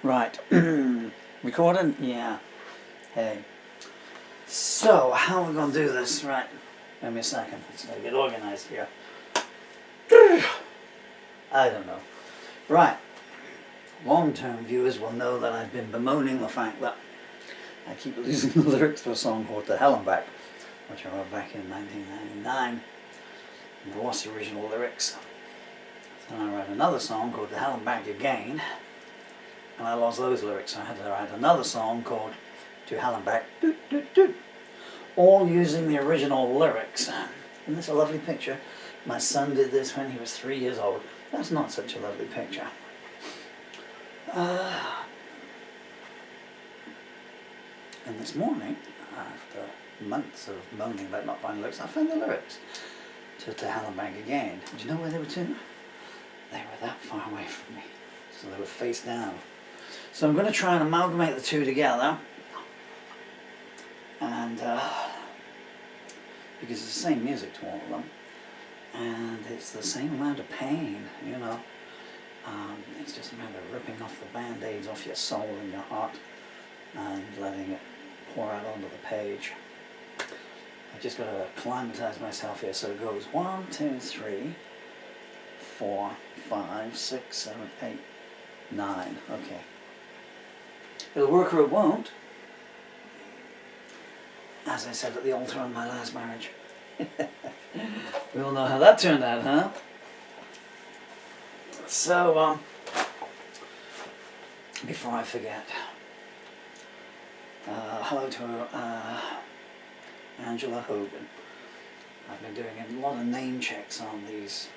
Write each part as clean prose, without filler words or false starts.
Right. Recording? Yeah. Hey. So, how are we going to do this? Right. Give me a second. It's going to get organized here. I don't know. Right. Long-term viewers will know that I've been bemoaning the fact that I keep losing the lyrics to a song called To Hell and Back, which I wrote back in 1999. And lost the original lyrics. Then I wrote another song called To Hell and Back Again, and I lost those lyrics, so I had to write another song called To Hell and Back, doot, doot, doot, all using the original lyrics. Isn't this a lovely picture? My son did this when he was 3 years old. That's not such a lovely picture. And this morning, after months of moaning about not finding lyrics, I found the lyrics to Hell and Back Again. Do you know where they were to? They were that far away from me, so they were face down. So I'm going to try and amalgamate the two together, and because it's the same music to all of them, and it's the same amount of pain, you know. It's just a matter of ripping off the band-aids off your soul and your heart and letting it pour out onto the page. I've just got to acclimatize myself here, so it goes 1, 2, 3, 4, 5, 6, 7, 8, 9. Okay. It'll work or it won't. As I said at the altar on my last marriage. We all know how that turned out, huh? So, before I forget, hello to Angela Hogan. I've been doing a lot of name checks on these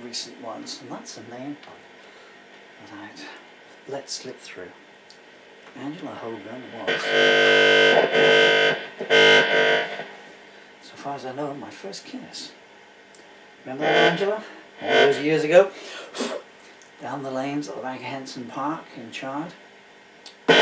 recent ones, and that's a name that I'd let slip through. Angela Hogan was, so far as I know, my first kiss. Remember that, Angela? All those years ago? Down the lanes at the back of Henson Park in Chard. What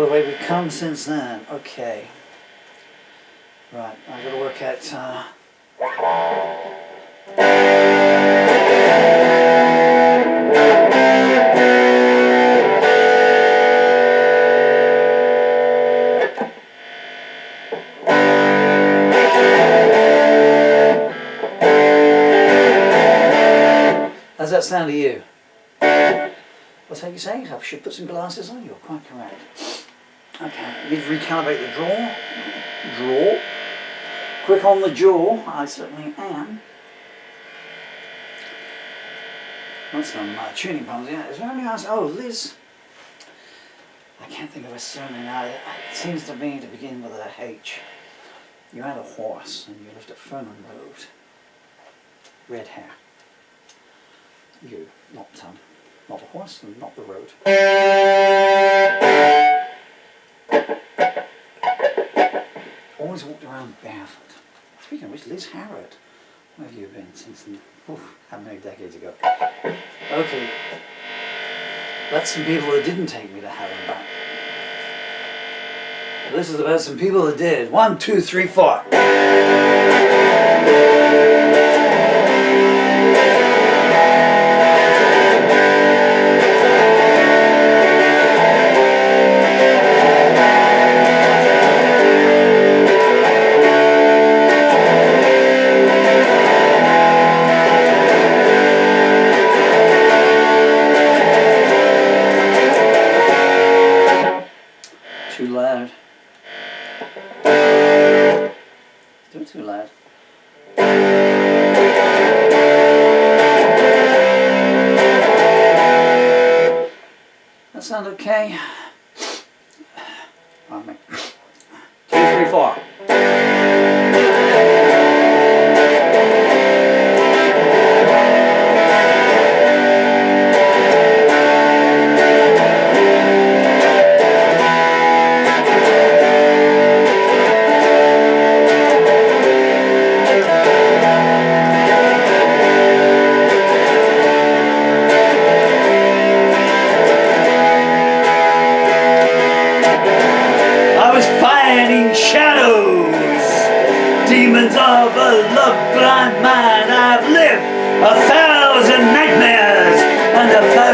a way we've come since then. Okay. Right, I've got to work out how's that sound to you? What's that you say? I should put some glasses on? You're quite correct. Okay, I need to recalibrate the draw. Draw. Quick on the jaw, I certainly am. Got some tuning problems. Yeah, is there anything else? Oh, Liz. I can't think of a surname now. It seems to me to begin with a H. You had a horse and you lived at Fernham Road. Red hair. You, not the horse and not the road. Always walked around barefoot. Speaking of which, Liz Harrod, where have you been since how many decades ago? Okay, that's some people that didn't take me to hell and back. This is about some people that did. 1, 2, 3, 4. Too loud. Do it too loud.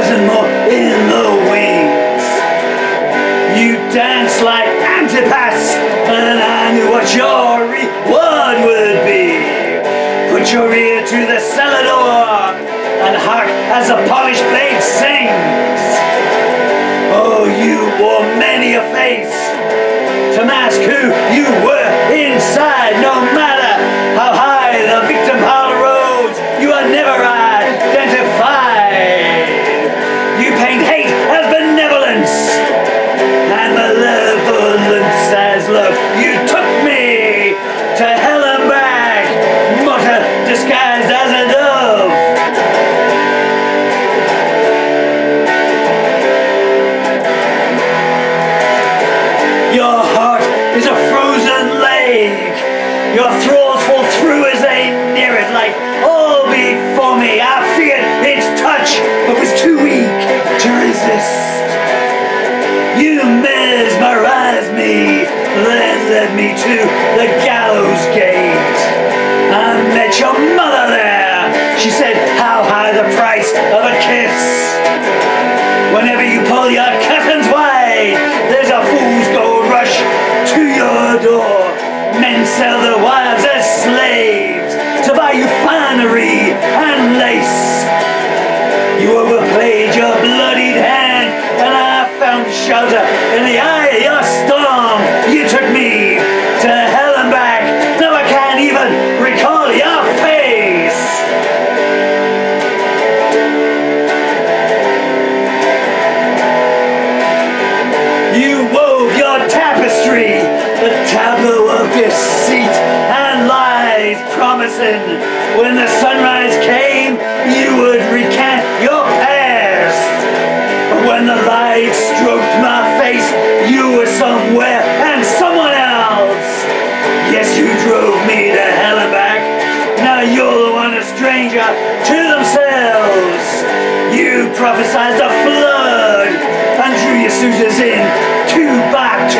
1,000 more in the wings. You danced like Antipas, and I knew what your reward would be. Put your ear to the cellar door and hark as the polished blade sings. Oh, you wore many a face to mask who you were inside. No matter how high the victim pile rose, you are never identified. You paint hate as benevolence and malevolence as love. You took me to hell and back, mortar disguised as a dove. Your heart is a frozen lake. Your thralls fall through as they near it, like all before me. I feared its touch, but was too weak to resist. You mesmerized me, then led me to the gallows gate. I met your mother there. She said, how high the price of a kiss? Whenever you pull your curtains wide, there's a fool's gold rush to your door. Men sell their wives as slaves to buy you finery and lace. You overplayed your bloodied hand, and I found shelter in the eye of your storm. You took me to hell and back. Now I can't even recall your face. You wove your tapestry, the tableau of deceit and lies, promising when the sunrise came you would recant your past. But when the light stroked my face, you were somewhere and someone else. Yes, you drove me to hell and back. Now you're the one, a stranger to themselves. You prophesied a flood and drew your suitors in 2 by 2.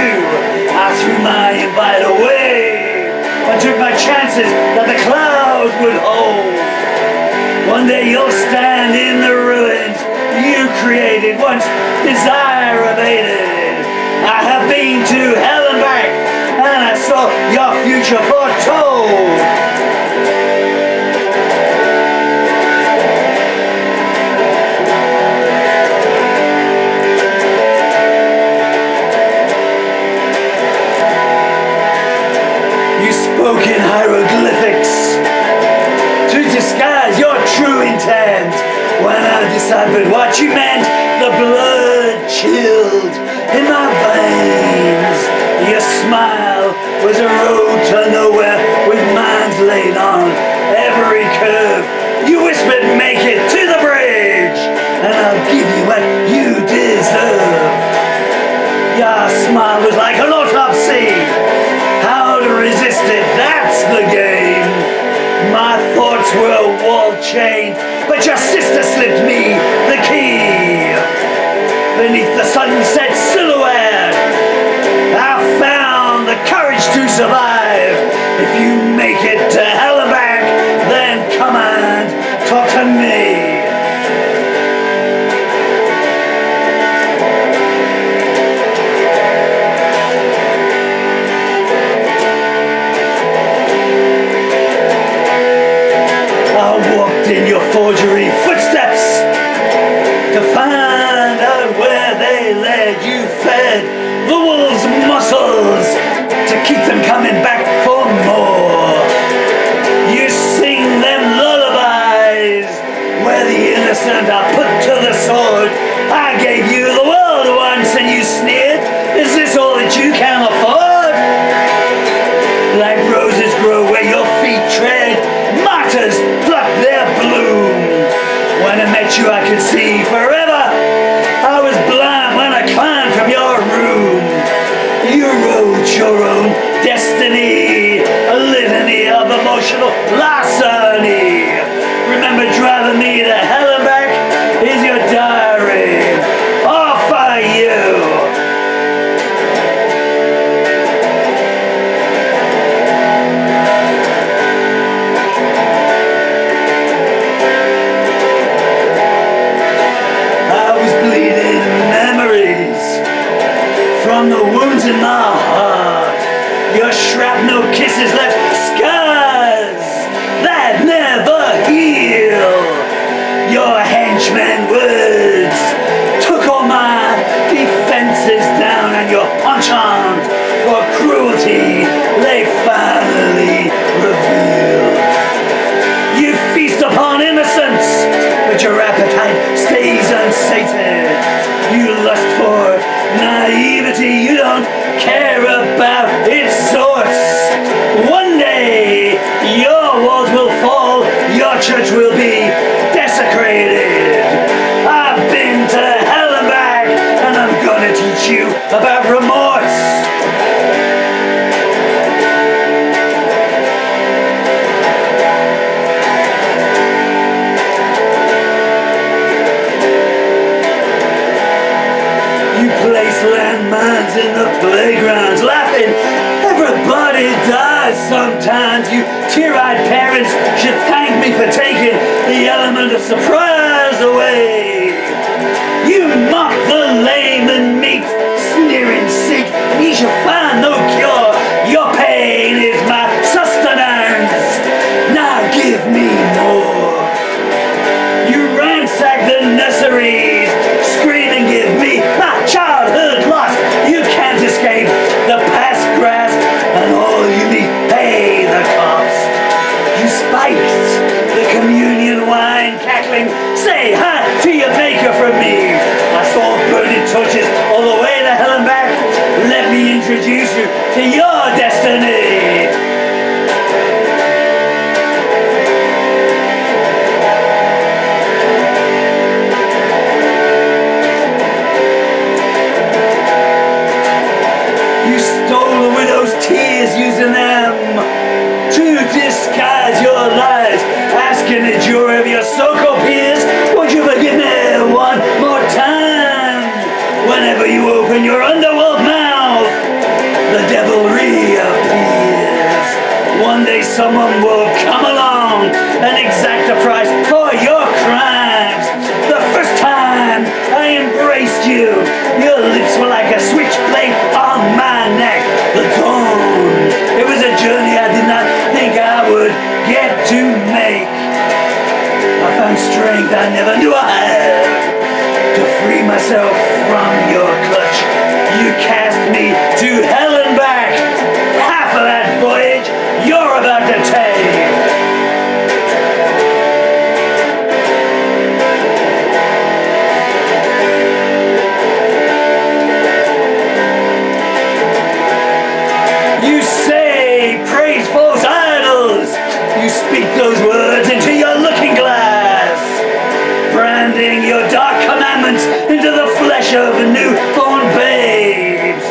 I threw my invite away and took my chances that the clouds would hold. One day you'll stand in the ruins you created once desire abated. I have been to hell and back, and I saw your future foretold. You spoke in hieroglyphics to disguise your true intent. When I deciphered what you meant, the blood chilled in my veins. Your smile was a road to nowhere with minds laid on every curve. You whispered, make it to the bridge, and I'll give you what you deserve. Your smile was like an autopsy. How to resist it, that's the game. My thoughts were wall chained, but your sister slipped me the key. Beneath the sunset silhouette, I found the courage to survive. If you make it to hell and back, then come and talk to me. In your forgery footsteps to find out where they led. You fed the wolves muscles to keep them coming back for more. You sing them lullabies where the innocent are put to the sword. I gave you the world once and you sneered, is this all that you can afford? Like roses grow where your feet tread, martyrs pluck their bloom. When I met you I could see forever. I was blind when I climbed from your room. You wrote your own destiny, a litany of emotional larceny. Remember driving me to hell and back? Is your diary all for you? in my heart. Your shrapnel kisses left scars that never heal. Your henchman words took all my defenses down, and your penchant for cruelty they finally revealed. You feast upon innocence, but your appetite stays unsated. You lust for naivety, you don't care about its source. One day, your walls will fall, your church will be desecrated. I've been to hell and back, and I'm gonna teach you about remorse. Place landmines in the playgrounds, laughing. Everybody dies sometimes. You tear-eyed parents should thank me for taking the element of surprise away. You mock the lame and meek, sneering seek, and you shall find no cure. Your pain is my sustenance. Now give me more. You ransack the nurseries, screaming, give me my childhood lost. You can't escape the past grasp, and all you need pay the cost. You spiked the communion wine, cackling, say hi to your maker from me. I saw burning torches all the way to hell and back. Let me introduce you to your destiny. Stole a widow's tears, using them to disguise your lies. Asking the jury of your so-called peers, would you forgive me one more time? Whenever you open your underworld mouth, the devil reappears. One day someone will come along and exact a price for your crimes. The first time I embraced you, your lips were like a switchblade on my neck. The dawn, it was a journey I did not think I would get to make. I found strength I never knew I had to free myself from your clutch. You cast me to hell and back. Half of that voyage you're about to take. You say, praise false idols. You speak those words into your looking glass, branding your dark commandments into the flesh of newborn babes.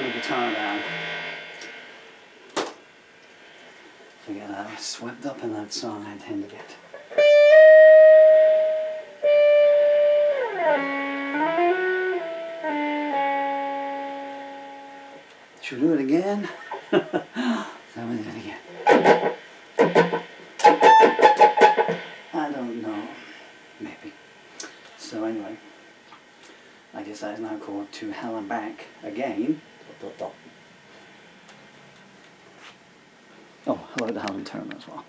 turn the guitar down. Forget how swept up in that song I tend to get. Should we do it again? Then we do it again. I don't know. Maybe. So anyway, I guess that is now called To Hell and Back again. Oh, hello to Helen Turner as well.